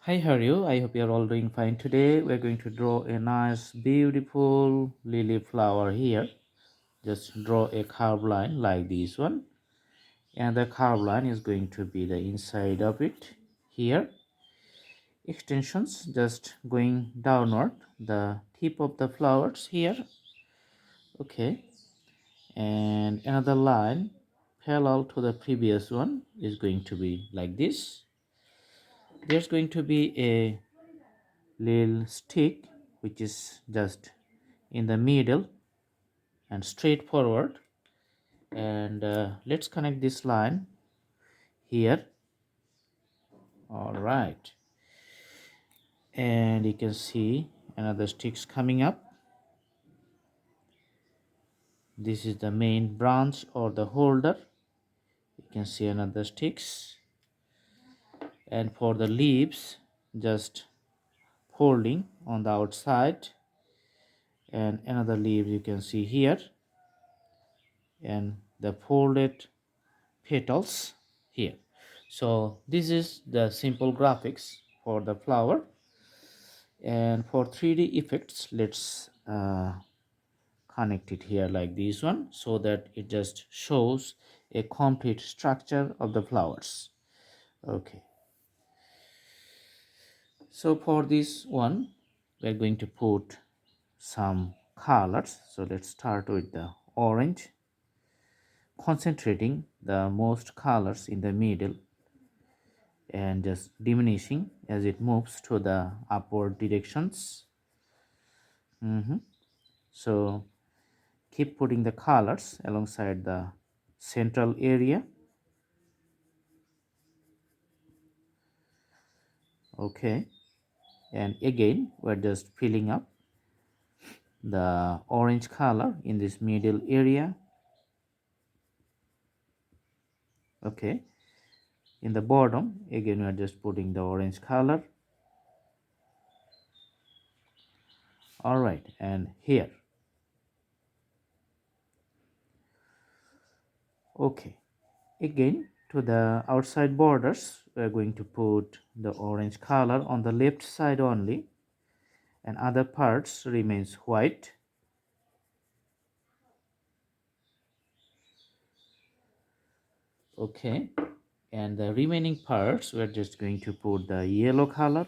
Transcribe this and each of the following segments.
Hi, how are you? I hope you're all doing fine. Today we're going to draw a nice, beautiful lily flower here. Just draw a curved line like this one. And the curved line is going to be the inside of it here. Extensions just going downward, the tip of the flowers here. Okay. And another line parallel to the previous one is going to be like this. There's going to be a little stick which is just in the middle and straight forward, and let's connect this line here. All right, and you can see another sticks coming up. This is the main branch or the holder. You can see another sticks, and for the leaves just folding on the outside, and another leaf you can see here, and the folded petals here. So this is the simple graphics for the flower. And for 3D effects, let's connect it here like this one, so that it just shows a complete structure of the flowers. Okay, so for this one we're going to put some colors. So let's start with the orange, concentrating the most colors in the middle and just diminishing as it moves to the upward directions. So keep putting the colors alongside the central area. Okay, and again we're just filling up the orange color in this middle area. Okay, in the bottom again we're just putting the orange color. All right, and here. Okay, again to the outside borders we're going to put the orange color on the left side only, and other parts remains white. Okay, and the remaining parts we're just going to put the yellow color.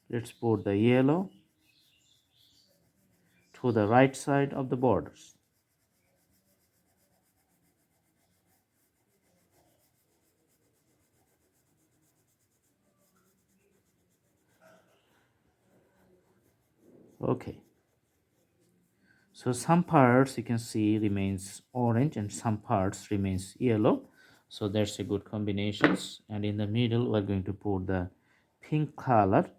Let's put the yellow to the right side of the borders. Okay, so some parts you can see remains orange and some parts remains yellow, so that's a good combinations. And in the middle we're going to put the pink color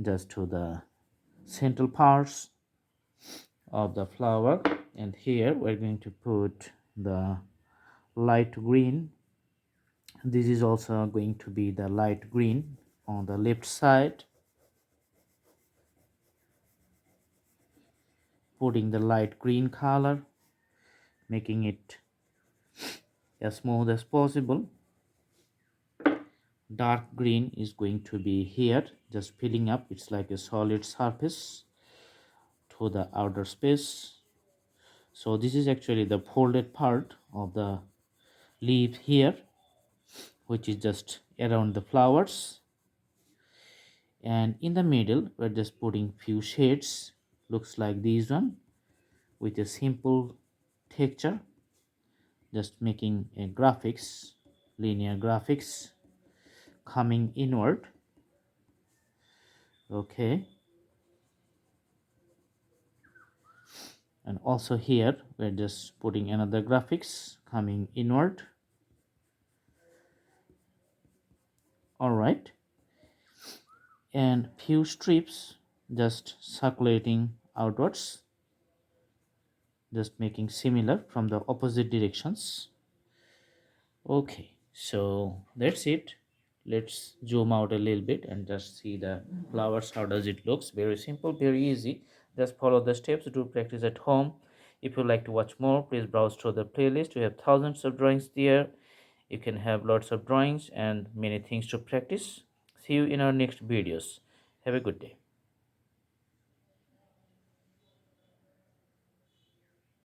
just to the central parts of the flower, and here we're going to put the light green. This is also going to be the light green on the left side, putting the light green color, making it as smooth as possible. Dark green is going to be here, just filling up. It's like a solid surface to the outer space. So this is actually the folded part of the leaf here, which is just around the flowers. And in the middle we're just putting few shades, looks like this one, with a simple texture, just making a graphics, linear graphics coming inward. Okay, and also here we're just putting another graphics coming inward. All right, and few strips just circulating outwards, just making similar from the opposite directions. Okay, so that's it. Let's zoom out a little bit and just see the flowers. How does it looks? Very simple, very easy. Just follow the steps. Do practice at home. If you like to watch more, please browse through the playlist. We have thousands of drawings there. You can have lots of drawings and many things to practice. See you in our next videos. Have a good day.